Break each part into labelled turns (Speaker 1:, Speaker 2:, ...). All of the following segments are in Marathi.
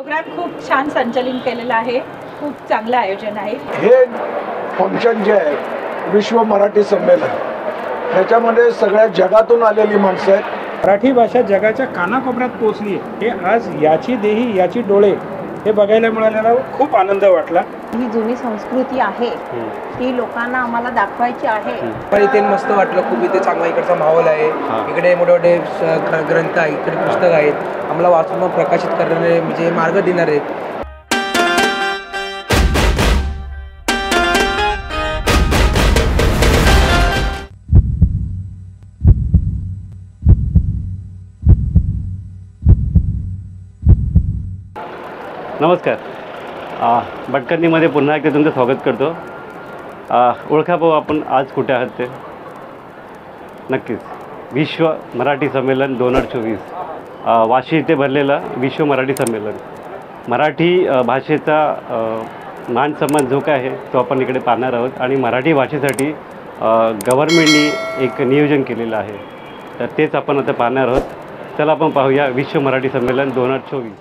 Speaker 1: प्रोग्राम खूप छान संचालन केलेलं आहे, खूप चांगलं आयोजन आहे।
Speaker 2: हे फंक्शन जे आहे विश्व मराठी संमेलन, ह्याच्यामध्ये सगळ्या जगातून आलेली माणसं आहेत।
Speaker 3: मराठी भाषा जगाच्या कानाकोपऱ्यात पोहोचली आहे, हे आज याची देही याची डोळे हे बघायला मिळालेला खूप आनंद वाटला।
Speaker 4: ही जुनी संस्कृती आहे ती लोकांना आम्हाला दाखवायची आहे।
Speaker 5: पण इथे मस्त वाटलं खूप, इथे चांगला इकडचा माहोल आहे, इकडे मोठे मोठे ग्रंथ आहेत, इकडे पुस्तक आहेत, आम्हाला वाचून प्रकाशित करणारे म्हणजे मार्ग देणारे आहेत।
Speaker 6: नमस्कार, भटकंतीमध्ये पुन्हा एकदा तुमचं स्वागत करतो। ओळखा पाहू आपण आज कुठे आहात ते। नक्कीच विश्व मराठी संमेलन 2024 वाशी येथे भरलेलं विश्व मराठी संमेलन। मराठी भाषेचा मान सन्मान जो काय आहे तो आपण इकडे पाहणार आहोत आणि मराठी भाषेसाठी गव्हर्नमेंटनी एक नियोजन केलेलं आहे, तर तेच आपण आता पाहणार आहोत। चला आपण पाहूया विश्व मराठी संमेलन 2024।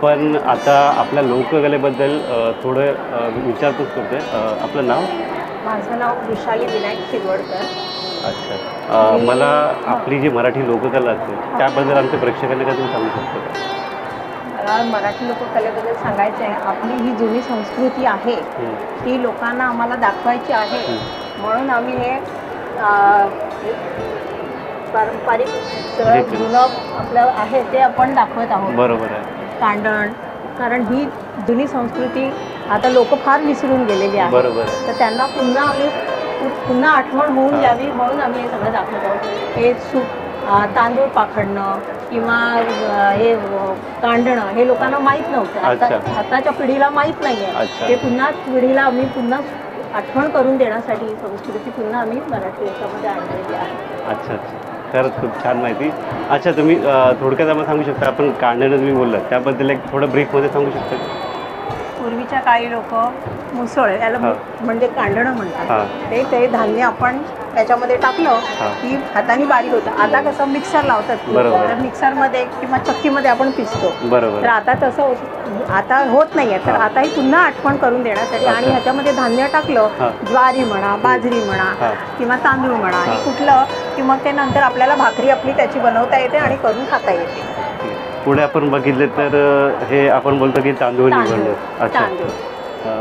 Speaker 6: आपण आता आपल्या लोककलेबद्दल थोडं विचारपूस करतोय. आपलं नाव?
Speaker 4: माझं नाव वृषाली विनायक शिरवडकर.
Speaker 6: अच्छा. मला आपली जी मराठी लोककला असते त्याबद्दल आमच्या प्रेक्षकांना काय तुम्ही सांगू शकता का?
Speaker 4: मला मराठी लोककलेबद्दल सांगायचं आहे, आपली ही जुनी संस्कृती आहे ती लोकांना आम्हाला दाखवायची आहे. म्हणून आम्ही हे पारंपरिक सगळं जुनं आपलं आहे ते आपण दाखवत आहोत.
Speaker 6: बरोबर आहे.
Speaker 4: कांडण, कारण ही जुनी संस्कृती आता लोक फार विसरून गेलेली आहे.
Speaker 6: बरोबर.
Speaker 4: तर त्यांना पुन्हा आठवण होऊन यावी म्हणून आम्ही हे सगळं दाखवत आहोत. हे तांदूळ पाखडणं किंवा हे कांडणं हे लोकांना माहीत नव्हतं. आताच्या पिढीला माहीत नाही आहे. ते पुन्हा पिढीला आम्ही पुन्हा आठवण करून देण्यासाठी ही संस्कृती पुन्हा आम्ही मराठी याच्यामध्ये आणलेली आहे.
Speaker 6: अच्छा अच्छा, खरंच खूप छान माहिती. अच्छा, तुम्ही थोडक्यात आम्हाला सांगू शकता, आपण कांडणं तुम्ही बोललात त्याबद्दल एक थोडं ब्रीफमध्ये सांगू शकता?
Speaker 4: पूर्वीच्या काळी लोक मुसळ याला म्हणजे कांडणं म्हणतात. ते धान्य आपण त्याच्यामध्ये टाकलं की हाताने बारीक होतं. आता कसं मिक्सर लावतात, तर मिक्सरमध्ये किंवा चक्कीमध्ये आपण पिसतो. तर आता तसं आता होत नाहीये. तर आता ही पुन्हा आठवण करून देण्यासाठी आणि ह्याच्यामध्ये धान्य टाकलं, ज्वारी म्हणा, बाजरी म्हणा किंवा तांदूळ म्हणा, हे कुठलं की मग ते नंतर आपल्याला भाकरी आपली त्याची बनवता येते आणि करून खाता येते.
Speaker 6: पुढे आपण बघितले तर हे आपण बोलतो की तांदूळ निवडणं.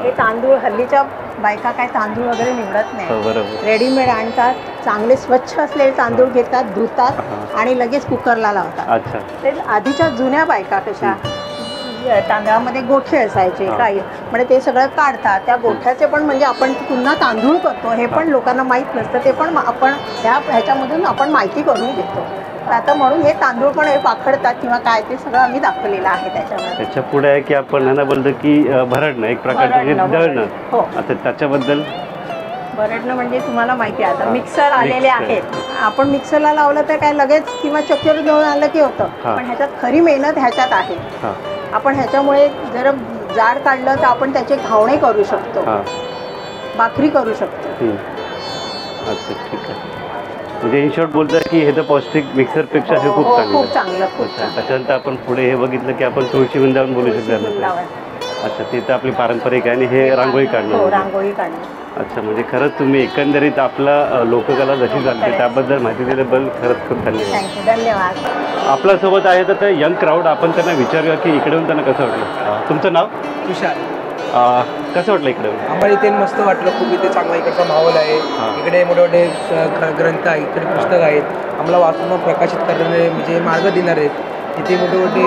Speaker 4: हे तांदूळ हल्लीच्या बायका काय तांदूळ वगैरे निवडत नाही, रेडीमेड आणतात. चांगले स्वच्छ असलेले तांदूळ घेतात, धुतात आणि लगेच कुकरला लावतात. ते आधीच्या जुन्या बायका कशा तांदळामध्ये गोठे असायचे काही, म्हणजे ते सगळं काढतात. त्या गोठ्याचे पण म्हणजे आपण पुन्हा तांदूळ करतो हे पण लोकांना माहीत नसतं. ते पण आपण ह्याच्यामधून आपण माहिती करून घेतो. आता म्हणून हे तांदूळ पण हे पाखडतात किंवा काय ते सगळं आम्ही दाखवलेलं आहे त्याच्यामध्ये.
Speaker 6: त्याच्या पुढे आहे की आपण ह्यांना बोलतो की भरडणं, एक प्रकारचं दळणं.
Speaker 4: हो.
Speaker 6: आता त्याच्याबद्दल
Speaker 4: भरडणं म्हणजे तुम्हाला माहिती आहे आता मिक्सर आलेले आहेत. आपण मिक्सरला लावलं तर काय लगेच किंवा चक्कीवर दळून आलं की होतं, पण ह्याच्यात खरी मेहनत ह्याच्यात आहे. आपण ह्याच्यामुळे जर जाड काढलं तर आपण त्याचे घावणे करू शकतो, भाकरी करू शकतो.
Speaker 6: अच्छा, ठीक आहे. म्हणजे इन शॉर्ट बोलतोय की हे तर पौष्टिक मिक्सरपेक्षा हे खूप चांगलं. त्याच्यानंतर आपण पुढे हे बघितलं की आपण तुळशी वृंदावन बोलू शकतो. अच्छा, ते तर आपली पारंपरिक आहे. आणि हे रांगोळी काढणं.
Speaker 4: रांगोळी काढणं.
Speaker 6: अच्छा, म्हणजे खरंच तुम्ही एकंदरीत आपला लोककला जशी चालते त्याबद्दल माहिती दिल्याबद्दल खरंच खूप धन्यवाद.
Speaker 4: धन्यवाद.
Speaker 6: आपल्यासोबत आहे तर ते यंग क्राऊड, आपण त्यांना विचारूया की इकडे येऊन त्यांना कसं वाटलं. तुमचं नाव?
Speaker 5: तुषार.
Speaker 6: कसं वाटलं इकडे?
Speaker 5: आम्हाला इथे मस्त वाटलं खूप. इथे चांगला इकडचा माहोल आहे. इकडे मोठे मोठे ग्रंथ आहेत, इकडे पुस्तकं आहेत. आम्हाला वाचून प्रकाशित करणारे म्हणजे मार्ग देणार आहेत. इथे मोठे मोठे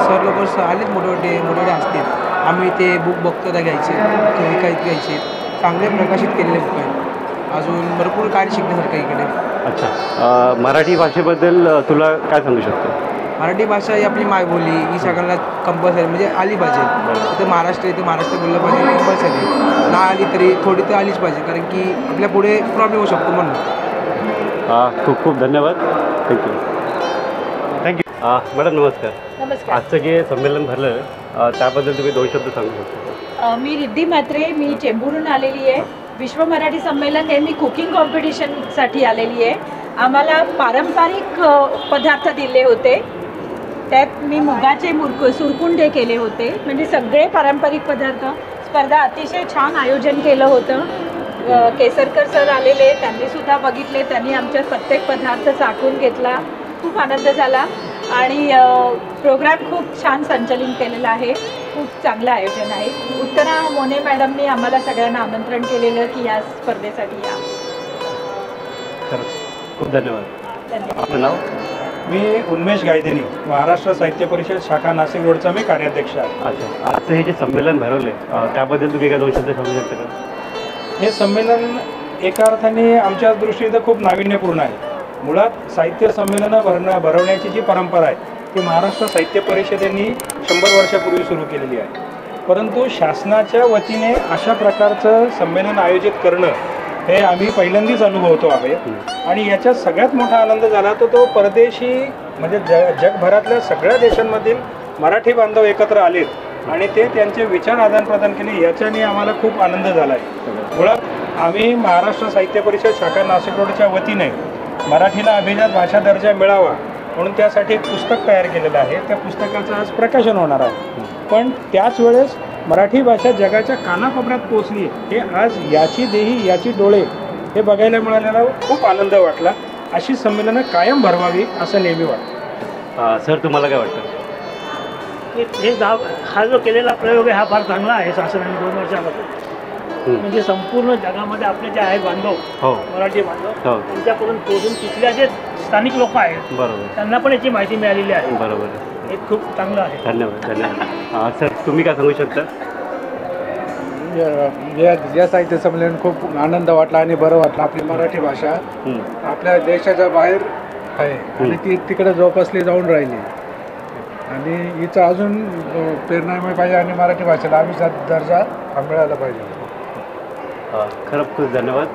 Speaker 5: सर लोक आलेत, मोठे मोठे असतील. आम्ही इथे बुक बघतो त्या घ्यायचे, विकायचे घ्यायचे. चांगले प्रकाशित केलेले बुक आहेत. अजून भरपूर काय शिकण्यासारखं इकडे.
Speaker 6: अच्छा, मराठी भाषेबद्दल तुला काय सांगू शकतो?
Speaker 5: मराठी भाषा ही आपली मायबोली, ही सगळ्यांना कंपल्सरी म्हणजे आली पाहिजे. इथं महाराष्ट्र बोललं पाहिजे कंपल्सरी. नाही आली तरी थोडी तर आलीच पाहिजे, कारण की आपल्या पुढे प्रॉब्लेम होऊ शकतो म्हणून.
Speaker 6: खूप खूप धन्यवाद. थँक्यू. मॅडम नमस्कार.
Speaker 1: नमस्कार.
Speaker 6: आजचं जे संमेलन भरलं त्याबद्दल तुम्ही 2 शब्द सांगू शकता?
Speaker 1: मी रिद्धी म्हात्रे, मी चेंबूरहून आलेली आहे. विश्व मराठी संमेलन हे मी कुकिंग कॉम्पिटिशनसाठी आलेली आहे. आम्हाला पारंपरिक पदार्थ दिले होते. त्यात मी मुगाचे सुरकुंडे केले होते. म्हणजे सगळे पारंपरिक पदार्थ. स्पर्धा अतिशय छान आयोजन केलं होतं. केसरकर सर आलेले, त्यांनीसुद्धा बघितले. त्यांनी आमच्या प्रत्येक पदार्थ चाखून घेतला. खूप आनंद झाला आणि प्रोग्राम खूप छान संचालन केलेलं आहे. खूप चांगलं आयोजन आहे. उत्तरा मोने मॅडमनी आम्हाला सगळ्यांना आमंत्रण केलेलं की या स्पर्धेसाठी या.
Speaker 6: खूप धन्यवाद.
Speaker 1: धन्यवाद.
Speaker 6: आपलं नाव?
Speaker 3: मी उन्मेष गायधनी, महाराष्ट्र साहित्य परिषद शाखा नाशिक रोडचा मी कार्याध्यक्ष आहे.
Speaker 6: अच्छा, आजचं हे जे संमेलन भरवले त्याबद्दल तुम्ही काय 2 शब्द सांगू शकता का?
Speaker 3: हे संमेलन एका अर्थाने आमच्या दृष्टीने खूप नाविन्यपूर्ण आहे. मुळात साहित्य संमेलनं भरवण्याची जी परंपरा आहे ती महाराष्ट्र साहित्य परिषदेने 100 वर्षापूर्वी सुरू केलेली आहे. परंतु शासनाच्या वतीने अशा प्रकारचं संमेलन आयोजित करणं हे आम्ही पहिल्यांदाच अनुभवतो आहे. आणि याच्यात सगळ्यात मोठा आनंद झाला तर तो परदेशी म्हणजे जगभरातल्या सगळ्या देशांमधील मराठी बांधव एकत्र आलेत आणि ते त्यांचे विचार आदानप्रदान केले. याच्याने आम्हाला खूप आनंद झाला आहे. मुळात आम्ही महाराष्ट्र साहित्य परिषद शाखा नाशिक रोडच्या वतीने मराठीला अभिजात भाषा दर्जा मिळावा म्हणून त्यासाठी एक पुस्तक तयार केलेलं आहे. त्या पुस्तकाचं आज प्रकाशन होणार आहे. पण त्याच वेळेस मराठी भाषा जगाच्या कानाकोपऱ्यात पोचली आहे. हे आज याची देही याची डोळे हे बघायला मिळालेला खूप आनंद वाटला. अशी संमेलनं कायम भरवावी असं नेहमी वाटतं.
Speaker 6: सर तुम्हाला काय वाटतं?
Speaker 7: हा जो केलेला प्रयोग आहे हा फार चांगला आहे शासनाने 2 वर्षापासून. म्हणजे संपूर्ण जगामध्ये आपले जे आहेत बांधव,
Speaker 6: हो
Speaker 7: मराठी बांधव,
Speaker 6: हो
Speaker 7: त्यांच्याकडून पोहोचून तिथल्या जे स्थानिक लोक आहेत
Speaker 6: बरोबर
Speaker 7: त्यांना पण याची माहिती मिळालेली आहे.
Speaker 6: बरोबर
Speaker 7: हे खूप चांगलं आहे.
Speaker 6: धन्यवाद धन्यवाद. सर तुम्ही काय सांगू शकता?
Speaker 8: या साहित्य संमेलन खूप आनंद वाटला आणि बरं वाटलं. आपली मराठी भाषा आपल्या देशाच्या बाहेर आहे आणि ती तिकडे जोपासली जाऊन राहिली आणि हिचं अजून प्रेरणामय पाहिजे आणि मराठी भाषेला अभिजात दर्जा मिळाला पाहिजे.
Speaker 6: खरंच खूप धन्यवाद.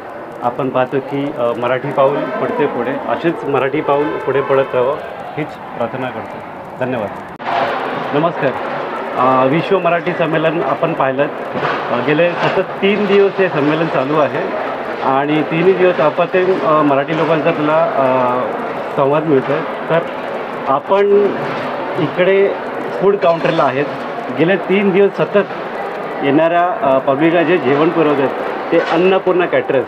Speaker 6: आपण पाहतो की मराठी पाऊल पडते पुढे, असेच मराठी पाऊल पुढे पडत राहावं हीच प्रार्थना करतो. धन्यवाद. नमस्कार. विश्व मराठी संमेलन आपण पाहिलं. गेले सतत 3 दिवस हे संमेलन चालू आहे आणि 3 दिवस आपण मराठी लोकांचा तुला संवाद मिळतो आहे. तर आपण इकडे फूड काउंटरला आहेत. गेले 3 दिवस सतत येणाऱ्या पब्लिकला जे जेवण पुरवतात ते अन्नपूर्णा कॅटरर्स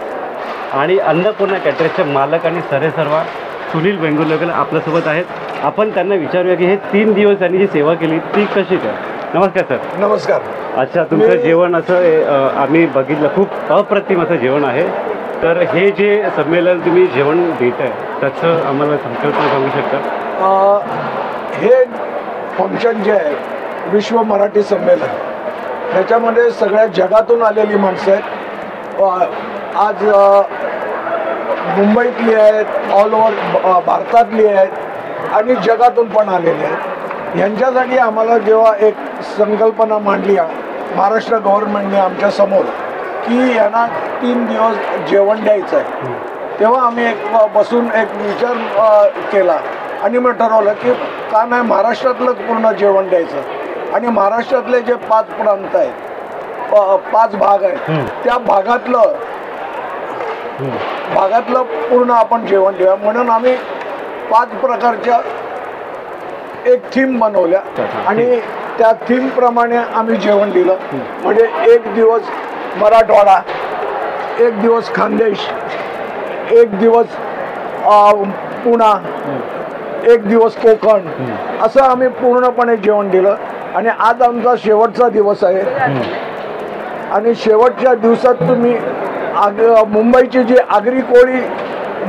Speaker 6: आणि अन्नपूर्णा कॅटरर्सचे मालक आणि सर्वेसर्वा सुनील वेंगुर्लेकर आपल्यासोबत आहेत. आपण त्यांना विचारूया की हे 3 दिवस त्यांनी जी सेवा केली ती कशी काय. नमस्कार सर.
Speaker 2: नमस्कार.
Speaker 6: अच्छा, तुमचं जेवण असं आम्ही बघितलं, खूप अप्रतिम असं जेवण आहे. तर हे जे संमेलन तुम्ही जेवण देत आहे त्याचं आम्हाला संकल्पना सांगू शकता?
Speaker 2: हे फंक्शन जे आहे विश्व मराठी संमेलन, ह्याच्यामध्ये सगळ्या जगातून आलेली माणसं आहेत. आज मुंबईतली आहेत, ऑल ओव्हर भारतातली आहेत आणि जगातून पण आलेली आहेत. ह्यांच्यासाठी आम्हाला जेव्हा एक संकल्पना मांडली महाराष्ट्र गव्हर्नमेंटने आमच्या समोर की यांना 3 दिवस जेवण द्यायचं आहे, तेव्हा आम्ही बसून एक विचार केला आणि मग ठरवलं की का नाही महाराष्ट्रातलंच पूर्ण जेवण द्यायचं. आणि महाराष्ट्रातले जे 5 प्रांत आहेत, 5 भाग आहेत, त्या भागातलं पूर्ण आपण जेवण देऊया म्हणून आम्ही 5 प्रकारच्या एक थीम बनवल्या आणि त्या थीमप्रमाणे आम्ही जेवण दिलं. म्हणजे 1 दिवस मराठवाडा, 1 दिवस खानदेश, 1 दिवस पुणा, 1 दिवस कोकण, असं आम्ही पूर्णपणे जेवण दिलं. आणि आज आमचा शेवटचा दिवस आहे आणि शेवटच्या दिवसात तुम्ही मुंबईची जी आगरी कोळी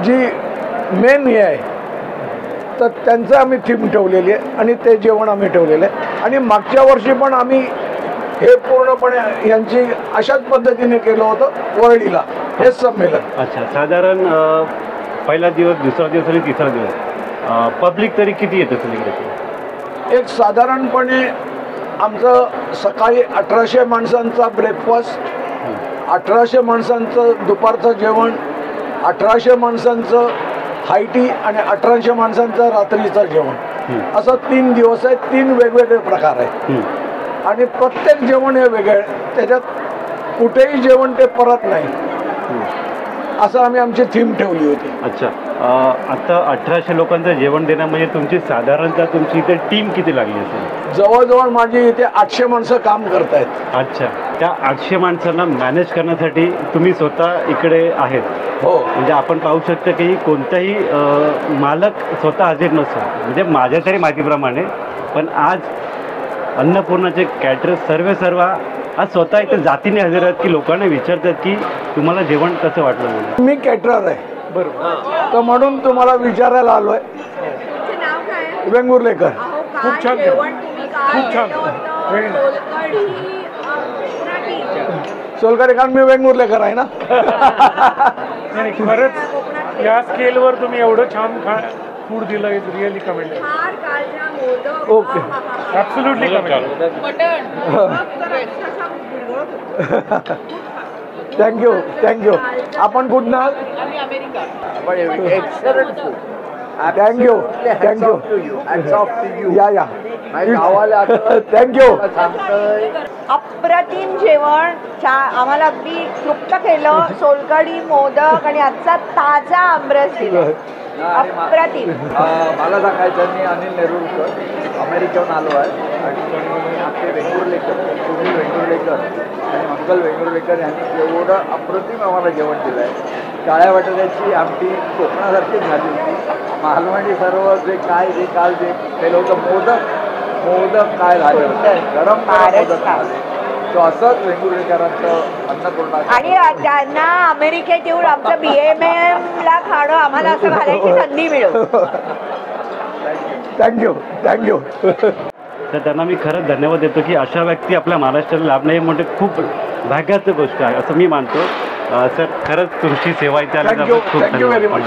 Speaker 2: जी मेन हे आहे तर त्यांचं आम्ही थीम ठेवलेली आहे आणि ते जेवण आम्ही ठेवलेलं आहे. आणि मागच्या वर्षी पण आम्ही हे पूर्णपणे यांची अशाच पद्धतीने केलं होतं वरळीला हे संमेलन.
Speaker 6: अच्छा, साधारण पहिला दिवस, दुसरा दिवस आणि तिसरा दिवस पब्लिक तरी किती येतं सगळीकडे?
Speaker 2: एक साधारणपणे आमचं सकाळी 1800 माणसांचा ब्रेकफास्ट, 1800 माणसांचं दुपारचं जेवण, 1800 माणसांचं हायटी आणि 1800 माणसांचं रात्रीचं जेवण, असं 3 दिवस आहे. 3 वेगवेगळे प्रकार आहेत आणि प्रत्येक जेवण हे वेगळे. त्याच्यात कुठेही जेवण ते परत नाही असं आम्ही आमची थीम ठेवली होती.
Speaker 6: अच्छा, आता 1800 लोकांचं जेवण देणं म्हणजे तुमची साधारणतः तुमची इथे टीम किती लागली असेल?
Speaker 2: जवळजवळ माझी इथे 800 माणसं काम करत आहेत.
Speaker 6: अच्छा, त्या 800 माणसांना मॅनेज करण्यासाठी तुम्ही स्वतः इकडे आहेत?
Speaker 2: हो.
Speaker 6: म्हणजे आपण पाहू शकतो की कोणताही मालक स्वतः हजर नसतो. म्हणजे माझ्या तरी माहितीप्रमाणे पण आज अन्नपूर्णाचे कॅटरर्स सर्व आज स्वतः इथे जातीने हजर आहेत की लोकांना विचारतात की तुम्हाला जेवण कसं वाटलं म्हणून.
Speaker 2: मी कॅटरर आहे.
Speaker 8: बरोबर.
Speaker 2: तर म्हणून तुम्हाला विचारायला आलोय. वेंगुर्लेकर.
Speaker 8: खूप छान, खूप छान.
Speaker 2: सोलकरी खान मी वेंगुर्लेकर आहे ना.
Speaker 8: नाही, खरंच या स्केलवर तुम्ही एवढं छान फूड दिलं, is really commendable.
Speaker 2: Okay,
Speaker 8: absolutely commendable.
Speaker 2: Thank you. आपण कुठं आहात? थँक्यू. या थँक्यू.
Speaker 4: अप्रतिम जेवण, आम्हाला अगदी तृप्त केलं. सोलकढी, मोदक आणि आजचा ताजा आमरस दिला. अप्रतिम.
Speaker 9: मला सांगायचं मी अनिल नेरुरकर अमेरिकेहून आलो आहे आणि आपले वेंगुर्लेकर सुनील वेंगुर्लेकर आणि मंगल वेंगुर्लेकर यांनी एवढं अप्रतिम आम्हाला जेवण दिलं आहे. काळ्या बटाट्याची आमटी कोकणासारखीच झाली होती. मालवणी सर्व जे काय जे काल जे केलं होतं मोदक काय झाले होते गरम मोदक झाले. तो असंच वेंगुर्लेकरांचं अन्नपूर्णा.
Speaker 4: आणि त्यांना अमेरिकेत येऊन आमचं BMM ला खाणं आम्हाला असं घालायची संधी मिळो.
Speaker 2: थँक्यू.
Speaker 6: तर त्यांना मी खरंच धन्यवाद देतो की अशा व्यक्ती आपल्या महाराष्ट्राला लाभणं हे म्हणजे खूप भाग्याची गोष्ट आहे असं मी मानतो. सर खरंच तुमची सेवा इथे आल्याबद्दल खूप
Speaker 2: थँक्यू व्हेरी मच.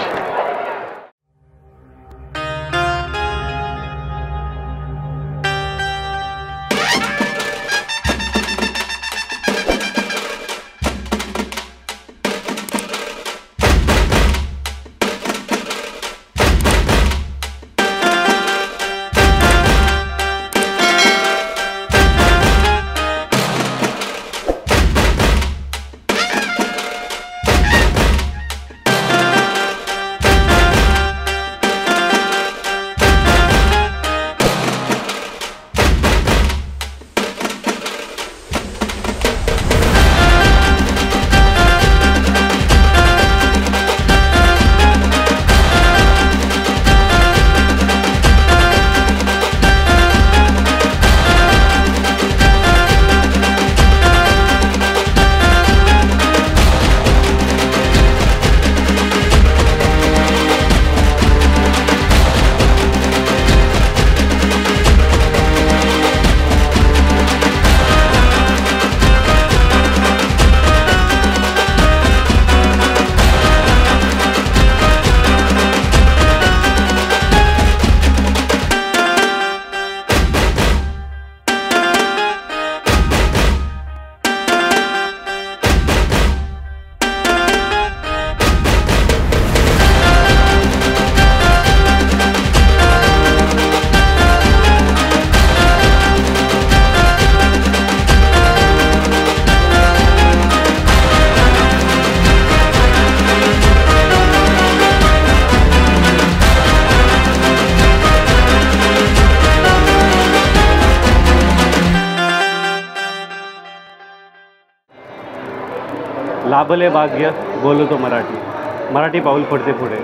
Speaker 6: लाभले भाग्य बोलतो मराठी पाऊल पडते पुढे.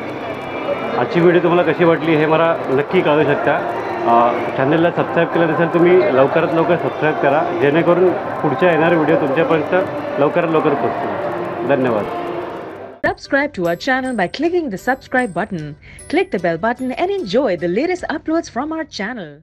Speaker 6: आजची व्हिडिओ तुम्हाला कशी वाटली हे मला नक्की कळू शकता. चॅनलला सबस्क्राईब केलं नसेल तुम्ही लवकरात लवकर सबस्क्राईब करा जेणेकरून पुढच्या येणारे व्हिडिओ तुमच्यापर्यंत लवकरात लवकर पोहोचतील. धन्यवाद.
Speaker 10: Subscribe to our channel by clicking the subscribe button. Click the bell button and enjoy the latest uploads from our channel.